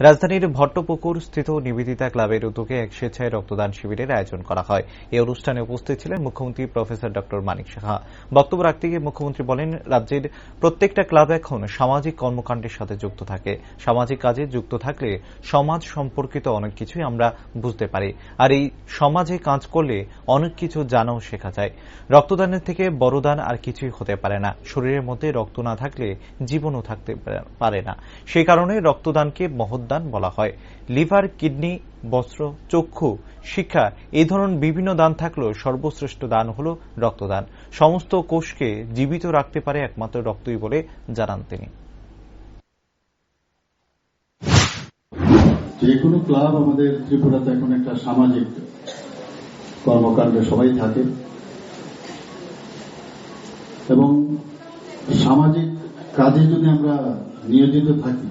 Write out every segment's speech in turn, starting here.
রাজধানীর ভট্টপুকুর স্থিত নিবেদিতা ক্লাবের উদ্যোগে এক স্বেচ্ছায় রক্তদান শিবিরের আয়োজন করা হয়। এই অনুষ্ঠানে উপস্থিত ছিলেন মুখ্যমন্ত্রী প্রফেসর ডক্টর মানিক সাহা। বক্তব্য রাখতে গিয়ে মুখ্যমন্ত্রী বলেন, রাজ্যের প্রত্যেকটা ক্লাব এখন সামাজিক কর্মকাণ্ডের সাথে যুক্ত থাকে। সামাজিক কাজে যুক্ত থাকলে সমাজ সম্পর্কিত অনেক কিছুই আমরা বুঝতে পারি, আর এই সমাজে কাজ করলে অনেক কিছু জানাও শেখা যায়। রক্তদানের থেকে বড় দান আর কিছুই হতে পারে না। শরীরের মধ্যে রক্ত না থাকলে জীবনও থাকতে পারে না। সেই কারণে রক্তদানকে মহৎদান বলা হয়। লিভার, কিডনি, বস্ত্র, চক্ষু, শিক্ষা এই ধরনের বিভিন্ন দান থাকলেও সর্বশ্রেষ্ঠ দান হল রক্তদান। সমস্ত কোষকে জীবিত রাখতে পারে একমাত্র রক্তই বলে জানান তিনি। যে কোনো ক্লাব আমাদের ত্রিপুরাতে এখন একটা সামাজিক কর্মকাণ্ডে সবাই থাকে এবং সামাজিক কাজে যদি আমরা নিয়োজিত থাকি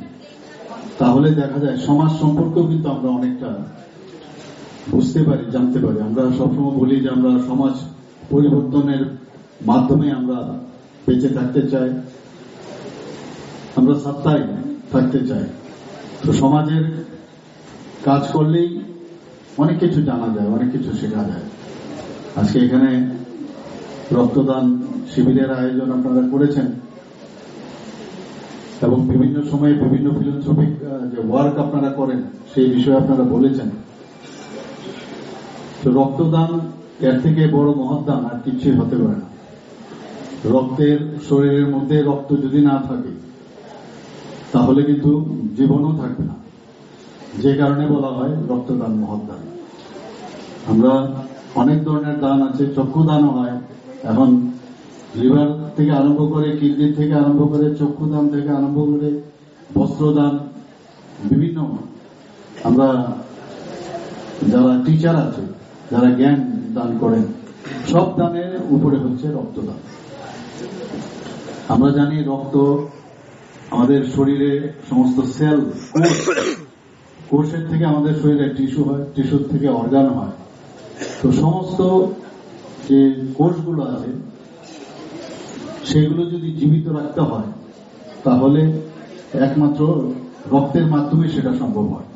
তাহলে দেখা যায় সমাজ সম্পর্কেও কিন্তু আমরা অনেকটা বুঝতে পারি, জানতে পারি। আমরা সবসময় বলি যে আমরা সমাজ পরিবর্তনের মাধ্যমে আমরা বেঁচে থাকতে চাই, আমরা সত্তায় থাকতে চাই। তো সমাজের কাজ করলেই অনেক কিছু জানা যায়, অনেক কিছু শেখা যায়। আজকে এখানে রক্তদান শিবিরের আয়োজন আপনারা করেছেন এবং বিভিন্ন সময়ে বিভিন্ন ফিলান্থ্রপিক যে ওয়ার্ক আপনারা করেন সেই বিষয়ে আপনারা বলেছেন। তো রক্তদান এর থেকে বড় মহৎদান আর কিছুই হতে পারে না। রক্তের শরীরের মধ্যে রক্ত যদি না থাকে তাহলে কিন্তু জীবনও থাকবে না। যে কারণে বলা হয় রক্তদান মহৎদান। আমরা অনেক ধরনের দান আছে, চক্ষুদানও হয়। এখন লিভার থেকে আরম্ভ করে, কিডনি থেকে আরম্ভ করে, চক্ষুদান থেকে আরম্ভ করে, বস্ত্রদান, বিভিন্ন আমরা যারা টিচার আছে, যারা জ্ঞান দান করেন, সব দানের উপরে হচ্ছে রক্তদান। আমরা জানি রক্ত আমাদের শরীরে সমস্ত সেল, কোষের থেকে আমাদের শরীরে টিস্যু হয়, টিস্যুর থেকে অর্গান হয়। তো সমস্ত যে কোষগুলো আছে সেগুলো যদি জীবিত রাখতে হয় তাহলে একমাত্র রক্তের মাধ্যমে সেটা সম্ভব হয়।